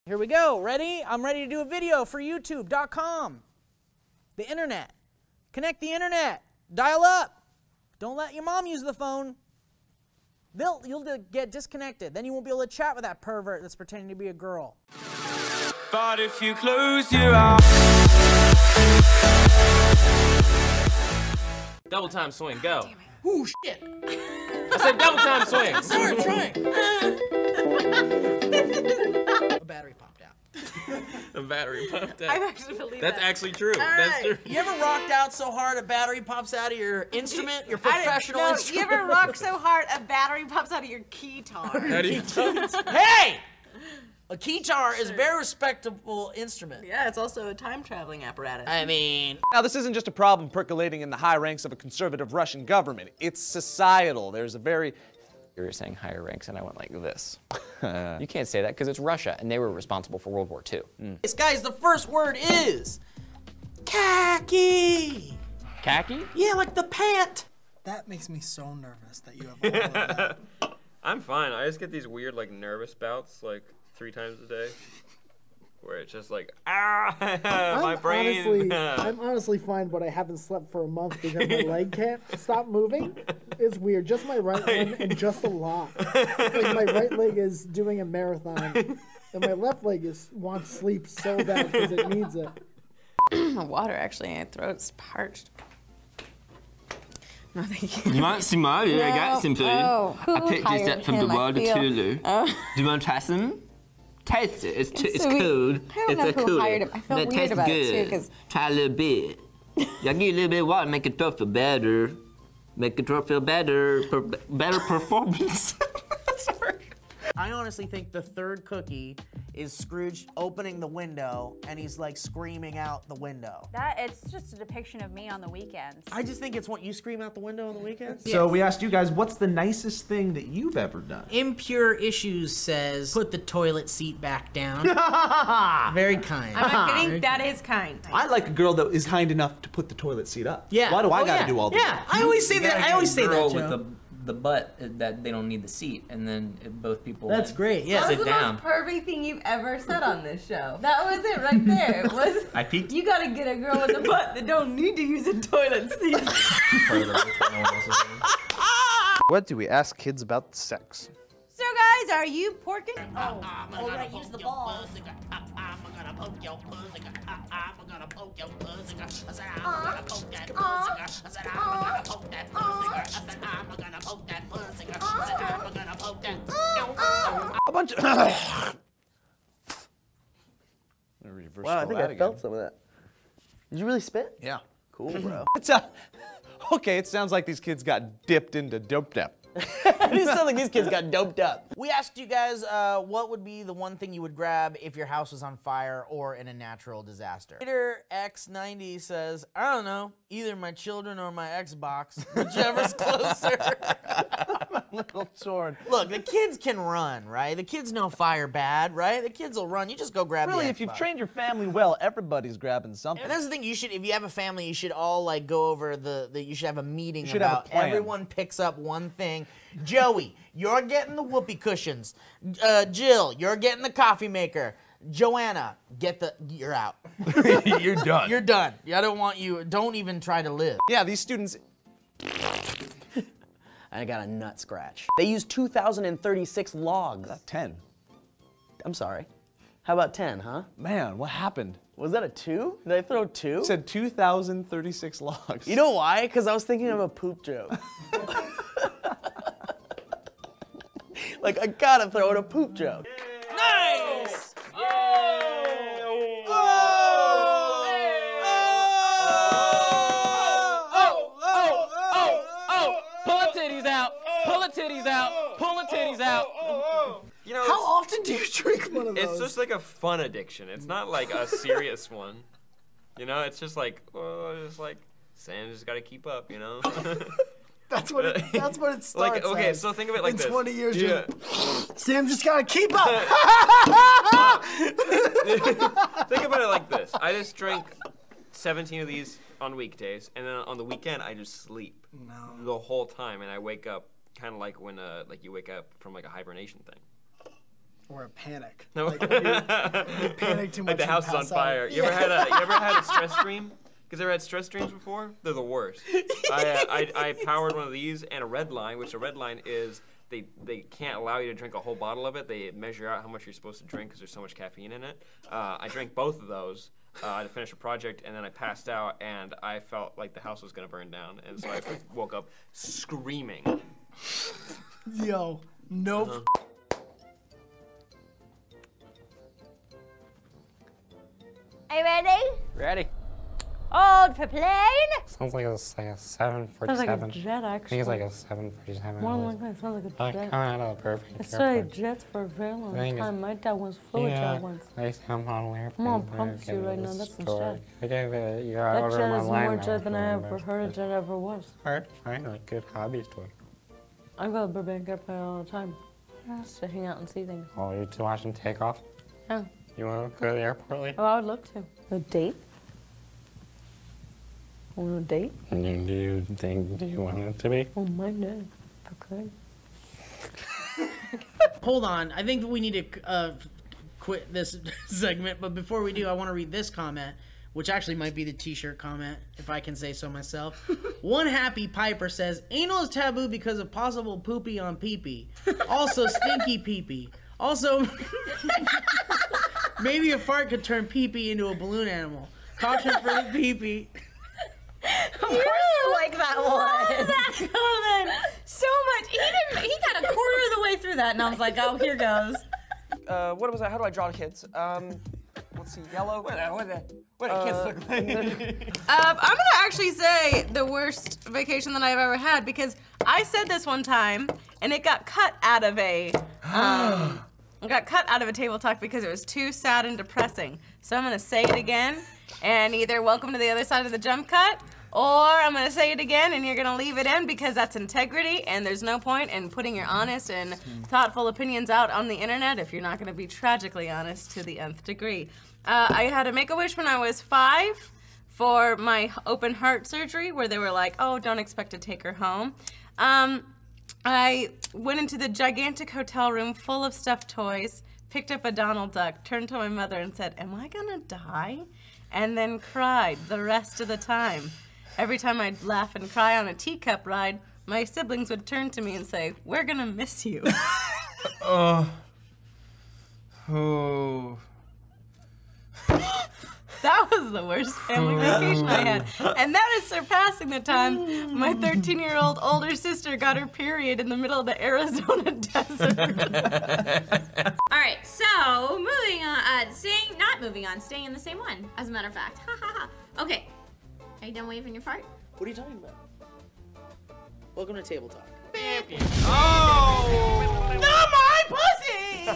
Here we go. Ready? I'm ready to do a video for YouTube.com. The internet. Connect the internet. Dial up. Don't let your mom use the phone. You'll get disconnected. Then you won't be able to chat with that pervert that's pretending to be a girl. But if you close your eyes. Double time swing, go. Ooh, shit. I said double time swing. Sorry, trying. A battery popped out. The battery popped out. I actually believe That's that. actually true. All That's right. true. You ever rocked out so hard a battery pops out of your instrument, your professional No, instrument? you ever rock so hard a battery pops out of your keytar? How do you Hey! A keytar is a very respectable instrument. Yeah, it's also a time-traveling apparatus. I mean... Now, this isn't just a problem percolating in the high ranks of a conservative Russian government. It's societal. There's a very... You were saying higher ranks, and I went like this. You can't say that because it's Russia, and they were responsible for World War II. This guys, the first word is... khaki! Khaki? Yeah, like the pant. That makes me so nervous that you have all of that. I'm fine. I just get these weird, like, nervous bouts, like, 3 times a day. Where it's just like, my brain. I'm honestly fine, but I haven't slept for a month because my leg can't stop moving. It's weird. Just my right one and just a lot. Like my right leg is doing a marathon, and my left leg wants sleep so bad because it needs it. Water, actually, my throat's parched. No, thank you. You want some water? I got some food. Oh, I picked this up from the water cooler. Oh. Do you want to try some? Taste it. It's so cold. I don't know who hired him. I felt That weird tastes about good. it, too, because... Try a little bit. Y'all give you a little bit of water, make your throat feel better. Make your throat feel better. Better performance. Sorry. I honestly think the third cookie is Scrooge opening the window and he's like screaming out the window. It's just a depiction of me on the weekends. I just think it's what you scream out the window on the weekends. So we asked you guys, what's the nicest thing that you've ever done? Impure Issues says, put the toilet seat back down. Very kind. I'm not kidding, that is kind. I like a girl that is kind enough to put the toilet seat up. Yeah. Why do I gotta do all this? Yeah, I always say that. I always say that, Girl Joe. with the butt that they don't need the seat, and then both people. That's great. Yeah. That was Sit the down. most pervy thing you've ever said on this show. That was it right there. It was. I peeked. You gotta get a girl with a butt that don't need to use a toilet seat. What do we ask kids about sex? So guys, are you porking? Oh, right, use the ball. A bunch of... Wow, I think I felt some of that. Did you really spit? Yeah. Cool, bro. Okay, it sounds like these kids got dipped into doped up. It sounds like these kids got doped up. We asked you guys what would be the one thing you would grab if your house was on fire or in a natural disaster. Peter X90 says, I don't know, either my children or my Xbox, whichever's closer. I'm a little torn. Look, the kids can run, right? The kids know fire bad, right? The kids will run. You just go grab Really, the if you've Xbox. trained your family well, everybody's grabbing something. And that's the thing, you should, if you have a family, you should all like go over you should have a meeting You should have a about plan. everyone picks up one thing. Joey, you're getting the whoopee cushions. Jill, you're getting the coffee maker. Joanna, you're out. You're done. You're done. I don't want you, don't even try to live. Yeah, these students... I got a nut scratch. They used 2,036 logs. 10. I'm sorry. How about 10, huh? Man, what happened? Was that a 2? Did I throw 2? It said 2,036 logs. You know why? Because I was thinking of a poop joke. Like, I gotta throw in a poop joke. Nice! Pull the titties out. Pull the titties out. Pull the titties out. You know, How often do you drink one of those? it's just like a fun addiction. It's not like a serious one. You know, it's just like, Sam just gotta keep up, you know? That's what it starts Like, okay, as. so think of it like in this. 20 years, Yeah. Sam just gotta keep up. Think about it like this. I just drink 17 of these on weekdays, and then on the weekend, I just sleep the whole time, and I wake up kind of like when like you wake up from like a hibernation thing. Or a panic. No. Like, you panic too much. Like the you house is on pass out. fire. You ever had a stress stream? Because ever had stress streams before? They're the worst. I powered one of these and a red line, which a red line is they can't allow you to drink a whole bottle of it. They measure out how much you're supposed to drink because there's so much caffeine in it. I drank both of those to finish a project, and then I passed out, and I felt like the house was gonna burn down, and so I woke up screaming. Yo, nope. Are you ready? Ready? Hold for plane. Sounds like a 747. Sounds like a jet, I think it's actually. like a 747. More like that. Sounds like a Like jet. coming out of the perfect. I studied jets for a very long Thing is- time. My dad was flew a jet once. I used to have model airplanes. I'm gonna when I promise was you getting right to now, the that's some store. shit. I gave it, you That order jet them is online more now jet than I for ever the heard a best. jet ever was. Hard to find like good hobbies to it. I go to Burbank Airport all the time. Just to hang out and see things. Oh, you to watch them take off? Yeah. You want to go to the airport later? Oh, I would love to. A date? Want a date? Do you want it to be? Oh, my dad. If I could. Hold on. I think we need to quit this segment, but before we do, I want to read this comment, which actually might be the t-shirt comment, if I can say so myself. One Happy Piper says, anal is taboo because of possible poopy on pee-pee. Also stinky pee-pee. Also, maybe a fart could turn pee-pee into a balloon animal. Caution for the pee-pee. Of course you like that one. That comment so much. He got a quarter of the way through that, and I was like, oh, here goes. What was that? How do I draw the kids? Let's see, yellow. What do kids look like? I'm gonna actually say the worst vacation that I've ever had because I said this one time and it got cut out of a table talk because it was too sad and depressing. So I'm gonna say it again and either welcome to the other side of the jump cut or I'm gonna say it again and you're gonna leave it in because that's integrity and there's no point in putting your honest and thoughtful opinions out on the internet if you're not gonna be tragically honest to the nth degree. I had a Make-A-Wish when I was 5 for my open heart surgery where they were like, oh, don't expect to take her home. I went into the gigantic hotel room full of stuffed toys, picked up a Donald Duck, turned to my mother and said, am I gonna die? And then cried the rest of the time. Every time I'd laugh and cry on a teacup ride, my siblings would turn to me and say, we're gonna miss you. Oh. That was the worst family vacation I had. And that is surpassing the time my 13-year-old older sister got her period in the middle of the Arizona desert. All right, so moving on, staying in the same one, as a matter of fact. Ha ha ha. Okay, are you done waving your fart? What are you talking about? Welcome to Table Talk. Oh! Not my pussy!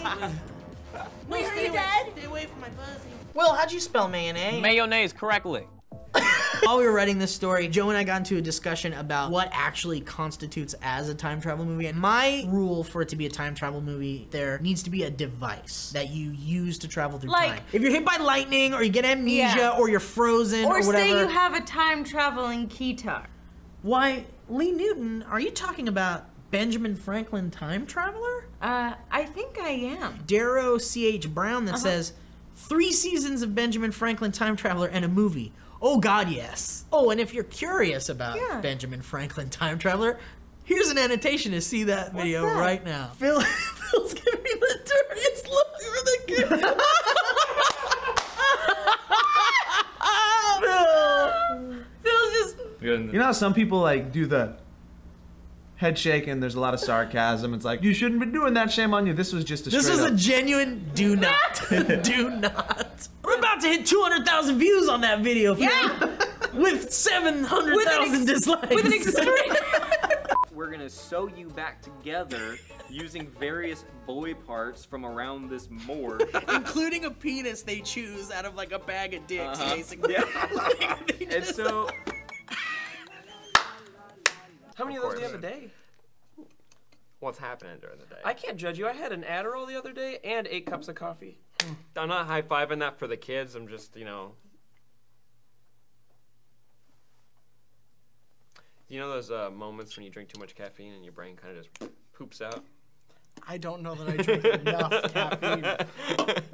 Wait, are you dead? Stay away from my pussy. Will, how'd you spell mayonnaise? Mayonnaise correctly. While we were writing this story, Joe and I got into a discussion about what actually constitutes as a time travel movie. And my rule for it to be a time travel movie, there needs to be a device that you use to travel through Like- time. If you're hit by lightning, or you get amnesia, Yeah. or you're frozen, or whatever. say you have a time-traveling keytar. Why, Lee Newton, are you talking about Benjamin Franklin time traveler? I think I am. Darrow C.H. Brown that says, 3 seasons of Benjamin Franklin time traveler and a movie. Oh God, yes. Oh, and if you're curious about Benjamin Franklin time traveler, here's an annotation to see that video right now. Phil's giving me the dirtiest look for the camera. Phil's just... You know how some people like do the head shaking, there's a lot of sarcasm. It's like, you shouldn't be doing that, shame on you. This was just a This straight was up. a genuine do not. Do not. We're about to hit 200,000 views on that video. With 700,000 dislikes. With an extreme... We're gonna sew you back together using various boy parts from around this morgue. Including a penis they choose out of like a bag of dicks, basically. Yeah. And so... How many of those do you have a day? What's happening during the day? I can't judge you. I had an Adderall the other day and 8 cups of coffee. I'm not high-fiving that for the kids. I'm just, you know those moments when you drink too much caffeine and your brain kind of just poops out? I don't know that I drink enough caffeine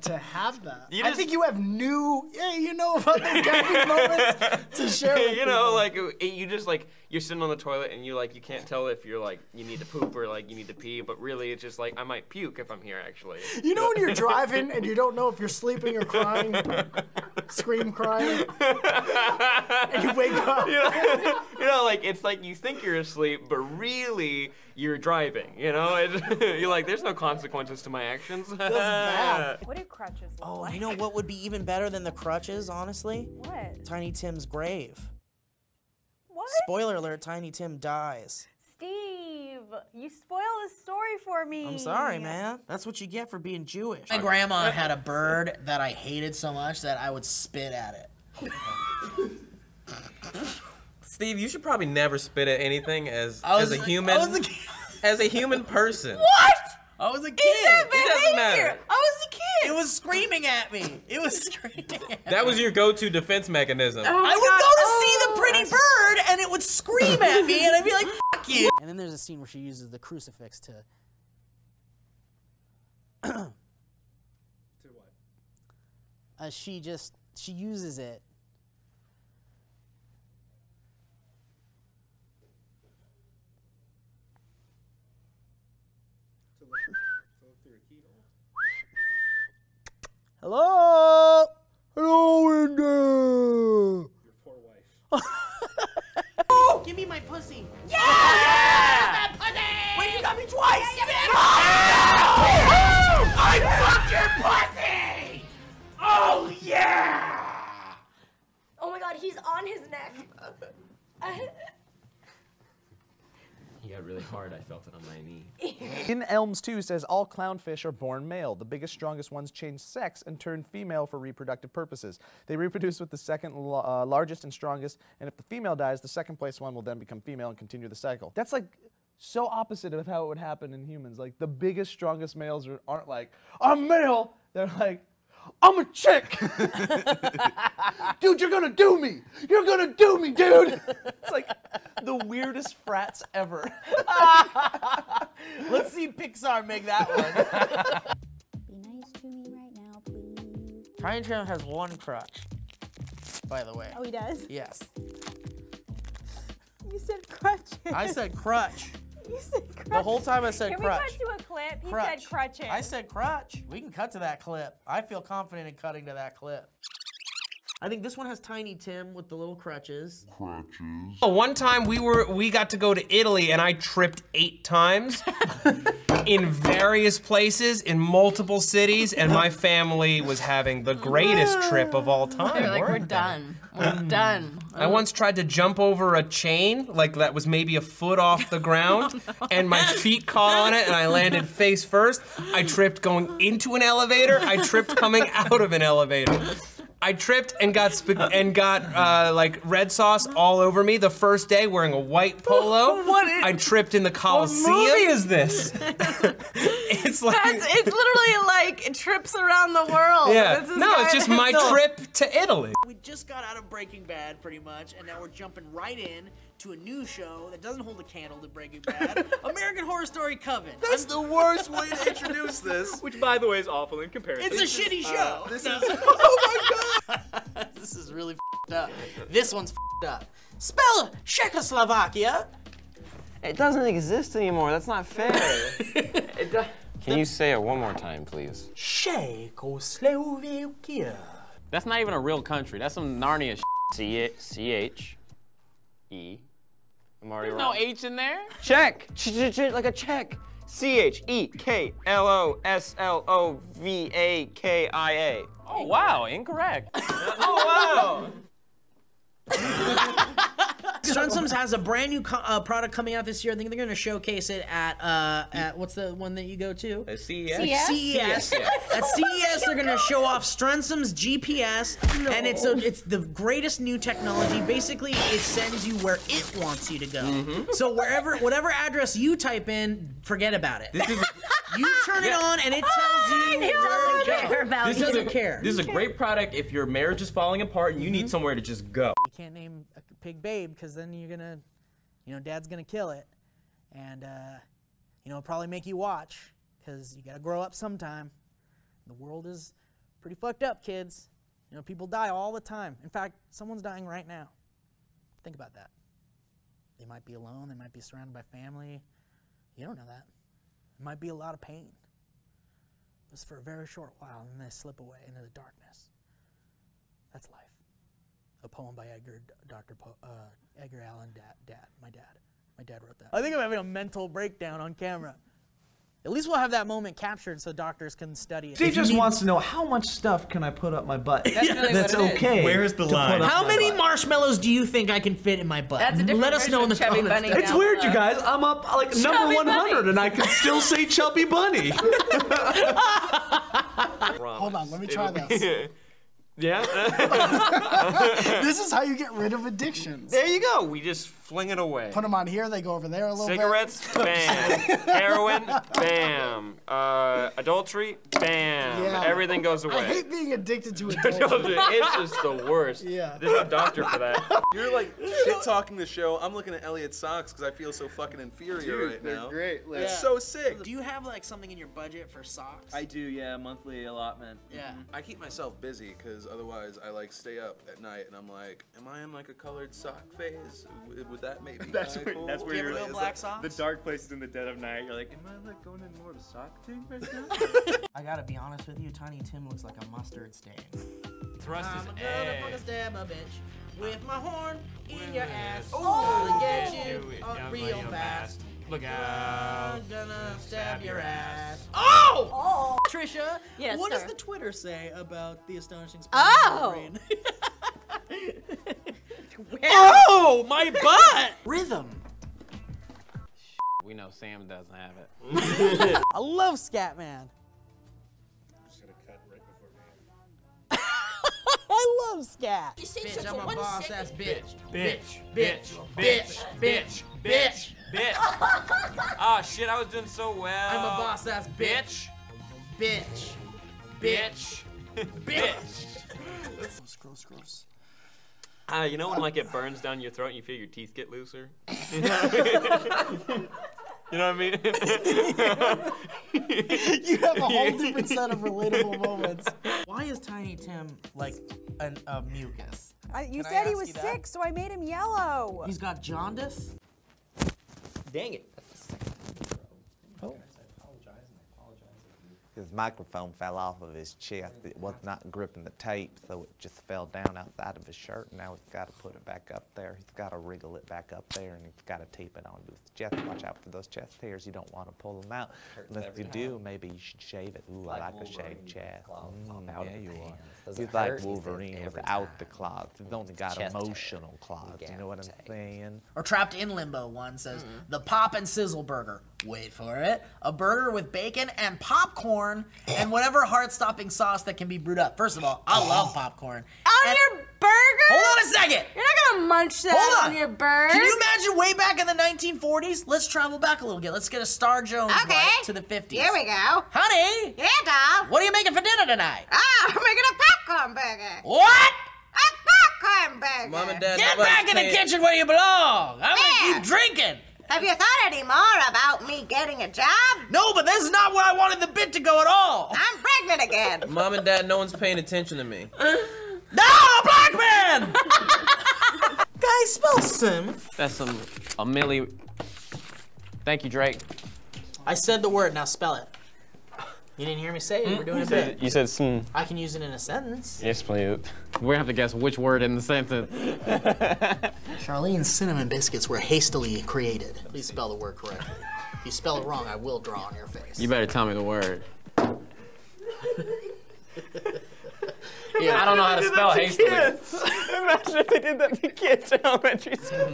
to have that. I think you have new, you know about those caffeine moments to share with You know, people. like you just like you're sitting on the toilet and you can't tell if you're like you need to poop or like you need to pee, but really it's just like I might puke if I'm here actually. You know when you're driving and you don't know if you're sleeping or crying, scream crying, and you wake up. You know, like it's like you think you're asleep, but really you're driving. You know, you're like, there's no consequences to my actions. What do crutches look Oh, like? you know what would be even better than the crutches, honestly? What? Tiny Tim's grave. What? Spoiler alert, Tiny Tim dies. Steve, you spoiled the story for me. I'm sorry, man. That's what you get for being Jewish. My grandma had a bird that I hated so much that I would spit at it. Steve, you should probably never spit at anything as I was a human. As a human person. What? I was a kid. It doesn't matter. I was a kid. It was screaming at me. It was screaming at me. That was your go-to defense mechanism. I would go to see the pretty bird, and it would scream at me, and I'd be like, "Fuck you!" And then there's a scene where she uses the crucifix to. To what? She uses it. Hello? Hello in there. Your poor wife. Oh, give me my pussy. Yeah! That pussy! Wait, you got me twice! I fucked your pussy! Oh, yeah! Oh my god, he's on his neck. He got really hard. I felt it on my knee. In Elms 2 says all clownfish are born male. The biggest, strongest ones change sex and turn female for reproductive purposes. They reproduce with the second largest and strongest, and if the female dies, the second place one will then become female and continue the cycle. That's like so opposite of how it would happen in humans. Like the biggest, strongest males aren't like, I'm male. They're like, I'm a chick. Dude, you're gonna do me. You're gonna do me, dude. It's like the weirdest frats ever. Let's see Pixar make that one. Be nice to me right now, please. Tiny Tim has one crutch, by the way. Oh, he does? Yes. You said crutches. I said crutch. You said crutch. The whole time I said Can crutch. we cut to a clip? He Crutch. said crutches. I said crutch. We can cut to that clip. I feel confident in cutting to that clip. I think this one has Tiny Tim with the little crutches. One time we got to go to Italy and I tripped 8 times in various places in multiple cities, and my family was having the greatest trip of all time. They're like, we're done. We're done. I once tried to jump over a chain, like that was maybe a foot off the ground, and my feet caught on it and I landed face first. I tripped going into an elevator. I tripped coming out of an elevator. I tripped and got like red sauce all over me the first day wearing a white polo. I tripped in the Coliseum. What movie is this? It's literally like trips around the world. Yeah. No, it's just my trip to Italy. We just got out of Breaking Bad, pretty much, and now we're jumping right in to a new show that doesn't hold a candle to Breaking Bad, American Horror Story Coven. That's the worst way to introduce this. Which, by the way, is awful in comparison. It's a shitty show. Oh my god! This is really f***ed up. This one's f***ed up. Spell Czechoslovakia. It doesn't exist anymore. That's not fair. Can you say it one more time, please? Czechoslovakia. That's not even a real country. That's some Narnia shit. C-H-E. I'm already There's wrong. no H in there. Check. Like a check. C-H-E-K-L-O-S-L-O-V-A-K-I-A. Oh, wow. Incorrect. Oh, wow. Strunsum's has a brand new product coming out this year. I think they're going to showcase it at what's the one that you go to? CES. CES. At CES, they're going to show off Strunsum's GPS, and it's the greatest new technology. Basically, it sends you where it wants you to go. So whatever address you type in, forget about it. You turn it on, and it tells you where to go. This is a great product if your marriage is falling apart and you need somewhere to just go. You can't name a pig Babe because then you're gonna, Dad's gonna kill it, and it'll probably make you watch. because you gotta grow up sometime. The world is pretty fucked up, kids. You know, people die all the time. In fact, someone's dying right now. Think about that. They might be alone. They might be surrounded by family. You don't know that. It might be a lot of pain. Just for a very short while, and then they slip away into the darkness. That's life. A poem by Edgar Allan My dad wrote that. I think I'm having a mental breakdown on camera. At least we'll have that moment captured so doctors can study it. Steve just wants to know how much stuff can I put up my butt. That's okay. Where's the line? How many marshmallows do you think I can fit in my butt? That's a different Let us know in the version of Chubby comments. Bunny It's down weird, you below. guys. I'm up like number 100 and I can still say Chubby Bunny. Hold on, let me try this. Yeah. This is how you get rid of addictions. There you go. We just fling it away. Put them on here, they go over there a little Cigarettes, bit. bam. Heroin, bam. Adultery, bam. Yeah. Everything goes away. I hate being addicted to adultery. It's just the worst. Yeah. There's no doctor for that. You're like shit talking the show. I'm looking at Elliot's socks because I feel so fucking inferior right now. Great. Like, it's so sick. Do you have like something in your budget for socks? I do, yeah, monthly allotment. Yeah. I keep myself busy because otherwise I like stay up at night and I'm like, am I in like a colored sock phase? Would that maybe be That's kinda where, cool? that's where you're real black socks? the dark places in the dead of night. You're like, am I like going in more of a sock thing right now? I gotta be honest with you, Tiny Tim looks like a mustard stain. Thrust I'm his gonna egg. fucking stab a bitch with my horn in your ass. Oh, Gonna get you do it real fast. Look out. I'm gonna stab your ass. Oh! Trisha, Yes, what sir. does the Twitter say about the astonishing Oh! Wolverine? Oh, my butt! Rhythm. We know Sam doesn't have it. I love Scatman. I love scat. Bitch, I'm a boss ass bitch. Bitch, bitch, bitch, bitch, bitch, bitch. Oh shit, I was doing so well. I'm a boss ass bitch. Bitch. Bitch. Bitch. Gross. You know when like it burns down your throat and you feel your teeth get looser? You know what I mean? You have a whole different set of relatable moments. Why is Tiny Tim like a mucus? You Can I said he ask was you that? sick, so I made him yellow. He's got jaundice? Dang it. His microphone fell off of his chest. It was not gripping the tape, so it just fell down outside of his shirt. Now he's got to put it back up there. He's got to wriggle it back up there, and he's got to tape it onto his chest. Watch out for those chest hairs. You don't want to pull them out. Unless you do, maybe you should shave it. Ooh, I like a shaved chest. Yeah, you are. He's like Wolverine without the claws. He's only got emotional claws. You know what I'm saying? Or Trapped in Limbo one says, the Pop and Sizzle Burger. Wait for it. A burger with bacon and popcorn and whatever heart-stopping sauce that can be brewed up. First of all, I love popcorn. On your burger? Hold on a second. You're not gonna munch that Hold on your burger. Can you imagine way back in the 1940s? Let's travel back a little bit. Let's get a Star Jones right to the 50s. Here we go. Honey. Yeah, doll. What are you making for dinner tonight? Ah, I'm making a popcorn burger. What? A popcorn burger. Mom and Dad, Get nobody's back in the paying- kitchen where you belong. I'm Yeah. gonna keep drinking. Have you thought any more about me getting a job? No, but this is not where I wanted the bit to go at all. I'm pregnant again. Mom and Dad, no one's paying attention to me. No, black man! Guys, spell sim. That's a milli. Thank you, Drake. I said the word, now spell it. You didn't hear me say it, we're doing a bit. You said some. I can use it in a sentence. Yes, please. We have to guess which word in the sentence. Charlene's cinnamon biscuits were hastily created. Please spell the word correctly. If you spell it wrong, I will draw on your face. You better tell me the word. Yeah, I don't know how to spell hastily. Imagine if they did that to kids in elementary school.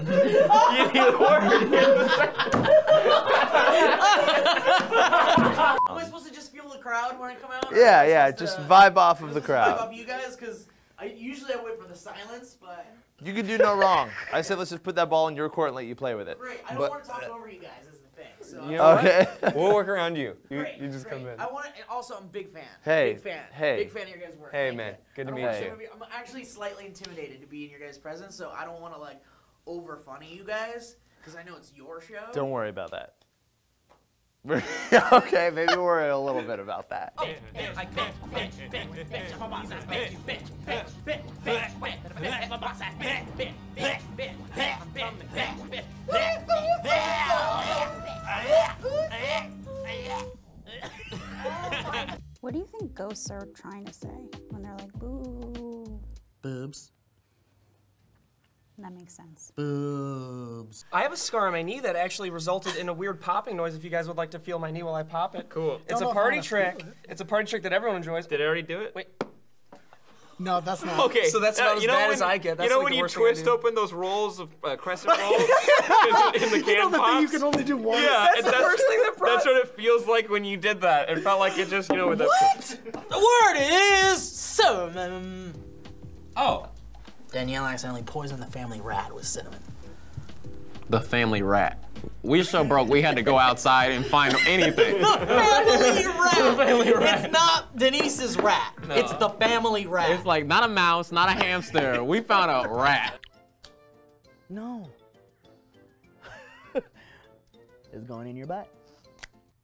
Am I supposed to just feel the crowd when I come out? Yeah, just vibe off of the Vibe crowd. off you guys, because usually I wait for the silence, but... You can do no wrong. I said let's just put that ball in your court and let you play with it. Great, I don't want to talk over you guys, is the thing. So, You know Okay. what? We'll work around you. You Great, just come in. I want to, and also I'm a big fan. Hey, Big fan. hey. Big fan of your guys' work. Hey, Thank man. you. Good to I don't meet wanna you. some of I'm actually slightly intimidated to be in your guys' presence, so I don't want to over funny you guys, because I know it's your show. Don't worry about that. Okay, maybe we're a little bit about that. What do you think ghosts are trying to say when they're like, boo? Boobs. That makes sense. Boobs. I have a scar on my knee that actually resulted in a weird popping noise if you guys would like to feel my knee while I pop it. Cool. It's a party trick. It's a party trick that everyone enjoys. Did I already do it? Wait. No, that's not. Okay. So that's about as bad as I get. That's you know like when the you worst thing I twist do. open those rolls of crescent rolls in the can pops? You can only do one. Yeah, That's the first thing that brought. that's what it feels like when you did that. It felt like it just, you know, with What? The word is cinnamon. Oh. Danielle accidentally poisoned the family rat with cinnamon. The family rat. We're so broke, we had to go outside and find anything. The family rat. The family rat. It's not Denise's rat. No. It's the family rat. It's like not a mouse, not a hamster. We found a rat. No. This is going in your butt.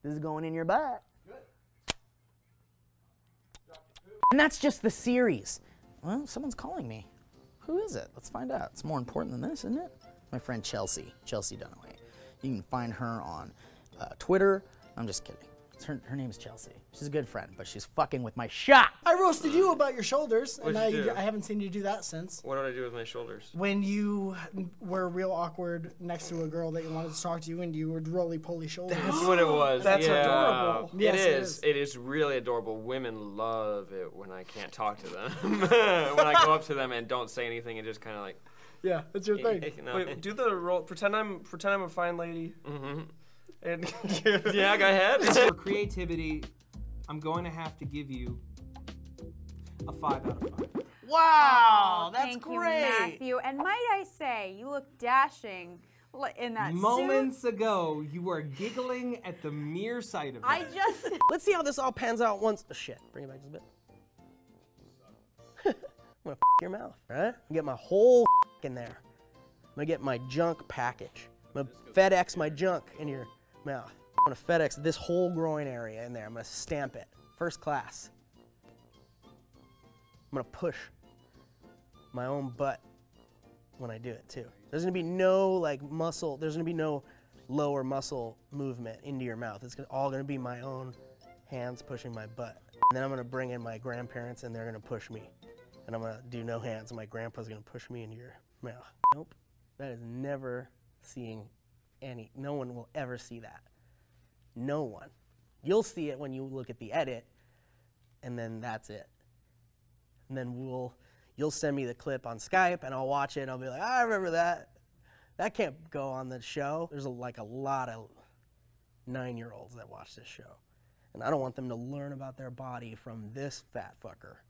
This is going in your butt. And that's just the series. Well, someone's calling me. Who is it? Let's find out. It's more important than this, isn't it? My friend Chelsea Dunaway. You can find her on Twitter. I'm just kidding. Her name's Chelsea. She's a good friend, but she's fucking with my shot. I roasted you about your shoulders, and What'd you do? I haven't seen you do that since. What did I do with my shoulders? When you were real awkward next to a girl that wanted to talk to you, and you would roly-poly shoulders. That's what it was. That's yeah. adorable. It Yes, is. It is really adorable. Women love it when I can't talk to them. When I go up to them and don't say anything and just kind of like. Yeah, that's your thing. No. Wait, do the roll. Pretend I'm a fine lady. Mm-hmm. And Yeah, go ahead. For creativity, I'm going to have to give you a 5 out of 5. Wow, that's Thank great. you, Matthew. And might I say, you look dashing in that Moments suit. ago, you were giggling at the mere sight of it. I just. Let's see how this all pans out once. Oh, shit, bring it back just a bit. I'm gonna your mouth, right? I'm gonna get my whole in there. I'm gonna get my junk package. I'm gonna FedEx my junk in your mouth. I'm gonna FedEx this whole groin area in there. I'm gonna stamp it, first class. I'm gonna push my own butt when I do it too. There's gonna be no like muscle, there's gonna be no lower muscle movement into your mouth. It's all gonna be my own hands pushing my butt. And then I'm gonna bring in my grandparents and they're gonna push me. And I'm gonna do no hands and my grandpa's gonna push me into your mouth. Nope, that is never seeing no one will ever see that. No one. You'll see it when you look at the edit and then that's it. And then you'll send me the clip on Skype and I'll watch it and I'll be like, I remember that. That can't go on the show. There's like a lot of 9-year-olds that watch this show. And I don't want them to learn about their body from this fat fucker.